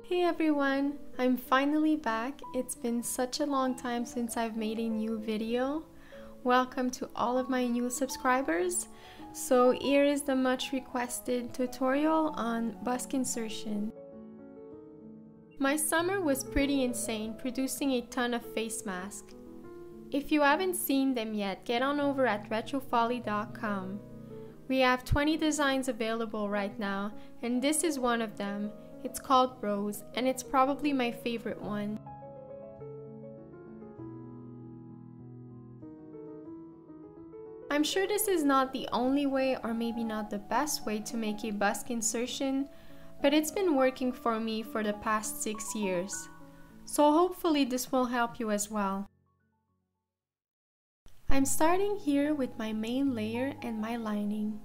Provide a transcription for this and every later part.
Hey everyone, I'm finally back. It's been such a long time since I've made a new video. Welcome to all of my new subscribers. So here is the much requested tutorial on busk insertion. My summer was pretty insane, producing a ton of face masks. If you haven't seen them yet, get on over at RetroFolie.com. We have 20 designs available right now, and this is one of them. It's called Rose, and it's probably my favorite one. I'm sure this is not the only way, or maybe not the best way to make a busk insertion, but it's been working for me for the past 6 years. So hopefully this will help you as well. I'm starting here with my main layer and my lining.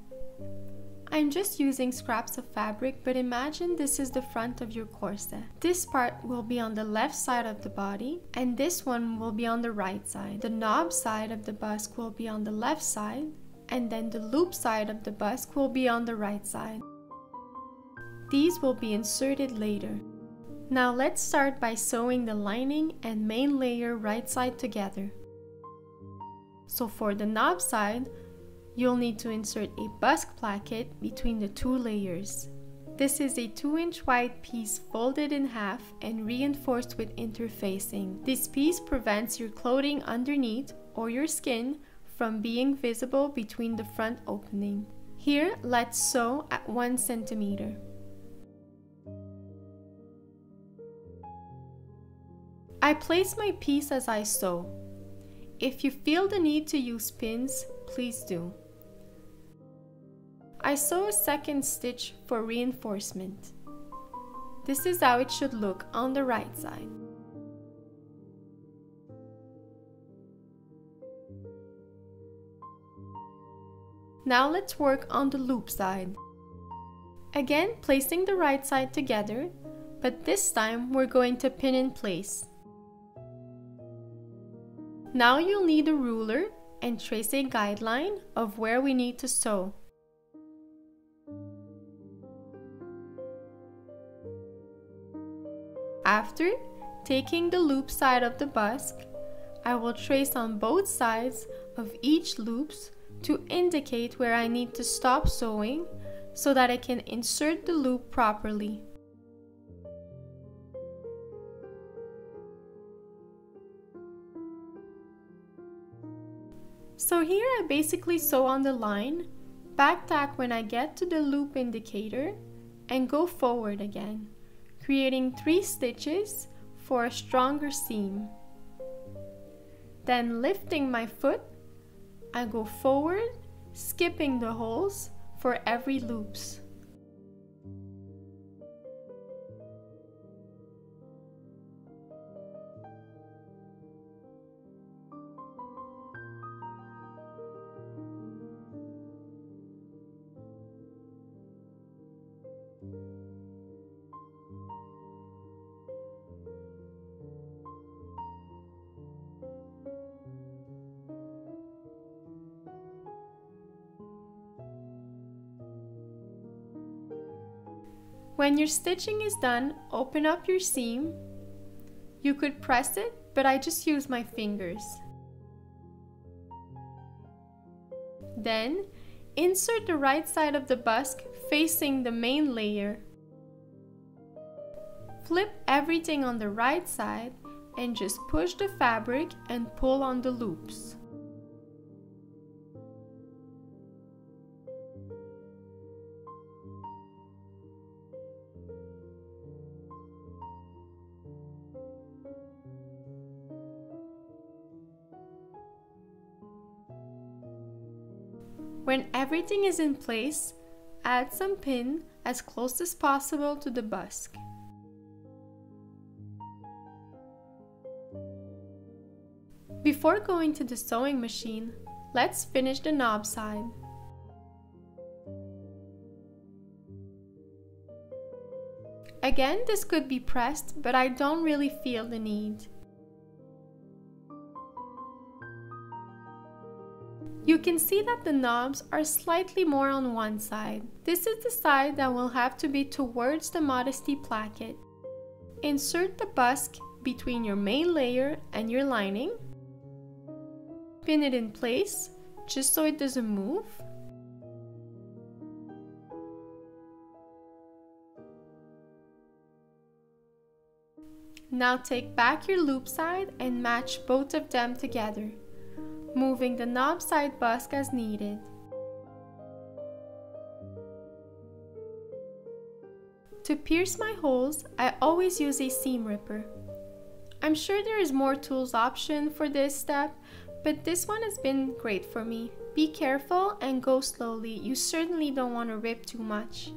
I'm just using scraps of fabric, but imagine this is the front of your corset. This part will be on the left side of the body, and this one will be on the right side. The knob side of the busk will be on the left side, and then the loop side of the busk will be on the right side. These will be inserted later. Now let's start by sewing the lining and main layer right side together. So for the knob side, you'll need to insert a busk placket between the two layers. This is a 2-inch wide piece folded in half and reinforced with interfacing. This piece prevents your clothing underneath or your skin from being visible between the front opening. Here, let's sew at 1 centimeter. I place my piece as I sew. If you feel the need to use pins, please do. I sew a second stitch for reinforcement. This is how it should look on the right side. Now let's work on the loop side. Again, placing the right side together, but this time we're going to pin in place. Now you'll need a ruler and trace a guideline of where we need to sew. After taking the loop side of the busk, I will trace on both sides of each loops to indicate where I need to stop sewing so that I can insert the loop properly. So here I basically sew on the line, back tack when I get to the loop indicator, and go forward again, creating 3 stitches for a stronger seam. Then lifting my foot, I go forward, skipping the holes for every loops. When your stitching is done, open up your seam. You could press it, but I just use my fingers. Then, insert the right side of the busk facing the main layer. Flip everything on the right side and just push the fabric and pull on the loops. When everything is in place, add some pin as close as possible to the busk. Before going to the sewing machine, let's finish the knob side. Again, this could be pressed, but I don't really feel the need. You can see that the knobs are slightly more on one side. This is the side that will have to be towards the modesty placket. Insert the busk between your main layer and your lining. Pin it in place, just so it doesn't move. Now take back your loop side and match both of them together, moving the knob side busk as needed. To pierce my holes, I always use a seam ripper. I'm sure there is more tools option for this step, but this one has been great for me. Be careful and go slowly, you certainly don't want to rip too much.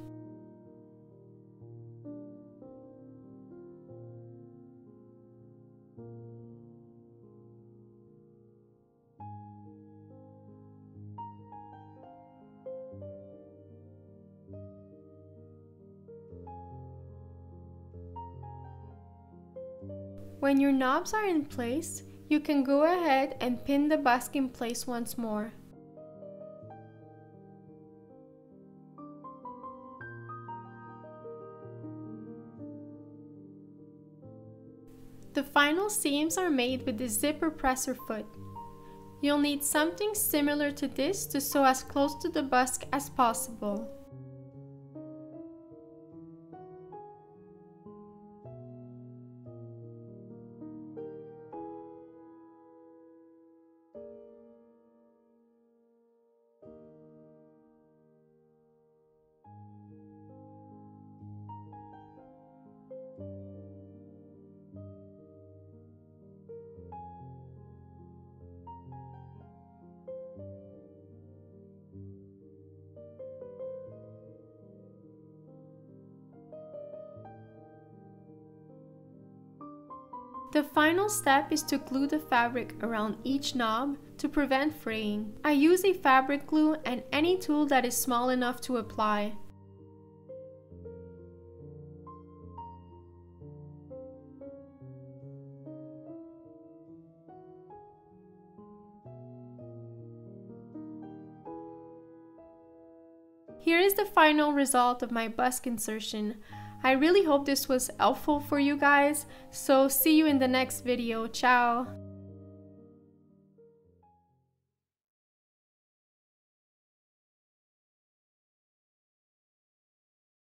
When your knobs are in place, you can go ahead and pin the busk in place once more. The final seams are made with the zipper presser foot. You'll need something similar to this to sew as close to the busk as possible. The final step is to glue the fabric around each knob to prevent fraying. I use a fabric glue and any tool that is small enough to apply. Here is the final result of my busk insertion. I really hope this was helpful for you guys, so see you in the next video. Ciao!